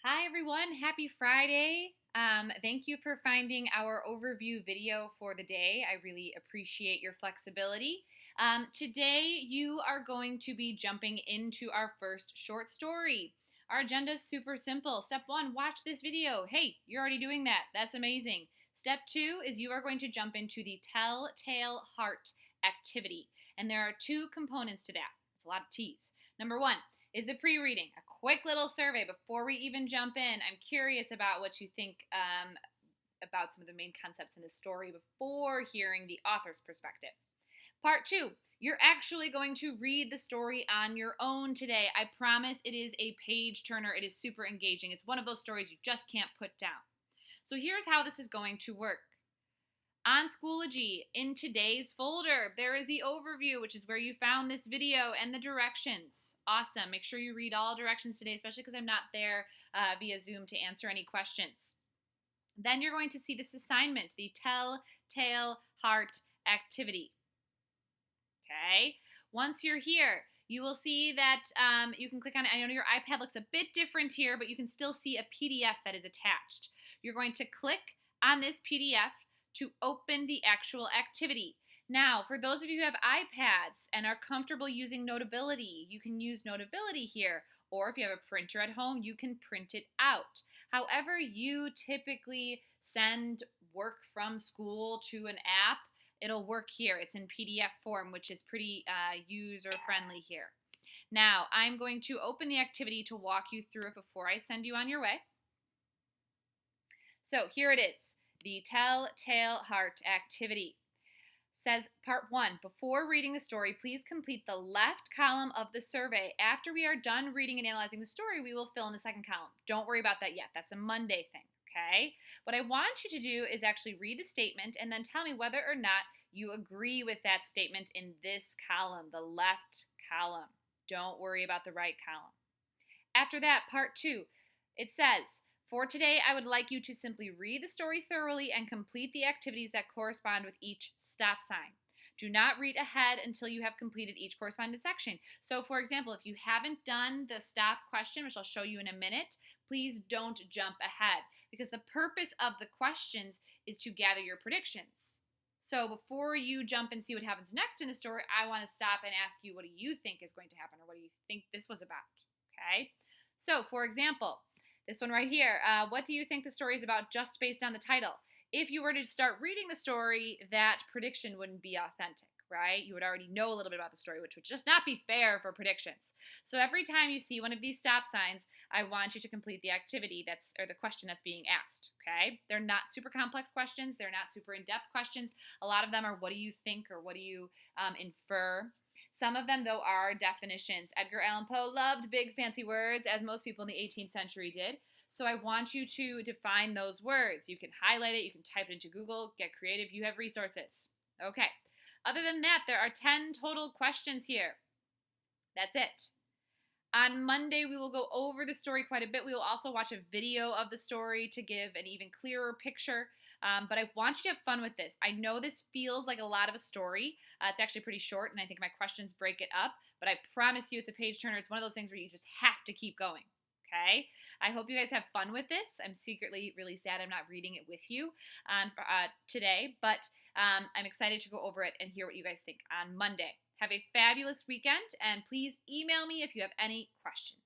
Hi everyone, happy Friday. Thank you for finding our overview video for the day. I really appreciate your flexibility. Today you are going to be jumping into our first short story. Our agenda is super simple. Step one, watch this video. Hey, you're already doing that. That's amazing. Step two is you are going to jump into the Telltale Heart activity. And there are two components to that. It's a lot of T's. Number one, is the pre-reading, a quick little survey before we even jump in. I'm curious about what you think about some of the main concepts in the story before hearing the author's perspective. Part two, you're actually going to read the story on your own today. I promise it is a page turner. It is super engaging. It's one of those stories you just can't put down. So here's how this is going to work. On Schoology, in today's folder, there is the overview, which is where you found this video, and the directions. Awesome. Make sure you read all directions today, especially because I'm not there via Zoom to answer any questions. Then you're going to see this assignment, the Telltale Heart activity. Okay? Once you're here, you will see that you can click on it. I know your iPad looks a bit different here, but you can still see a PDF that is attached. You're going to click on this PDF to open the actual activity. Now, for those of you who have iPads and are comfortable using Notability, you can use Notability here. Or if you have a printer at home, you can print it out. However you typically send work from school to an app, it'll work here. It's in PDF form, which is pretty user-friendly here. Now, I'm going to open the activity to walk you through it before I send you on your way. So here it is. The Telltale Heart activity says part one, before reading the story, please complete the left column of the survey. After we are done reading and analyzing the story, we will fill in the second column. Don't worry about that yet. That's a Monday thing, okay? What I want you to do is actually read the statement and then tell me whether or not you agree with that statement in this column, the left column. Don't worry about the right column. After that, part two, it says, for today, I would like you to simply read the story thoroughly and complete the activities that correspond with each stop sign. Do not read ahead until you have completed each corresponding section. So, for example, if you haven't done the stop question, which I'll show you in a minute, please don't jump ahead because the purpose of the questions is to gather your predictions. So before you jump and see what happens next in the story, I want to stop and ask you, what do you think is going to happen, or what do you think this was about? Okay? So, for example, this one right here, what do you think the story is about just based on the title? If you were to start reading the story, that prediction wouldn't be authentic, right? You would already know a little bit about the story, which would just not be fair for predictions. So every time you see one of these stop signs, I want you to complete the activity or the question that's being asked, okay? They're not super complex questions. They're not super in-depth questions. A lot of them are, what do you think, or what do you infer? Some of them, though, are definitions. Edgar Allan Poe loved big fancy words, as most people in the 18th century did. So I want you to define those words. You can highlight it. You can type it into Google. Get creative. You have resources. Okay. Other than that, there are 10 total questions here. That's it. On Monday, we will go over the story quite a bit. We will also watch a video of the story to give an even clearer picture. But I want you to have fun with this. I know this feels like a lot of a story. It's actually pretty short, and I think my questions break it up. But I promise you it's a page turner. It's one of those things where you just have to keep going. Okay? I hope you guys have fun with this. I'm secretly really sad I'm not reading it with you today. But I'm excited to go over it and hear what you guys think on Monday. Have a fabulous weekend, and please email me if you have any questions.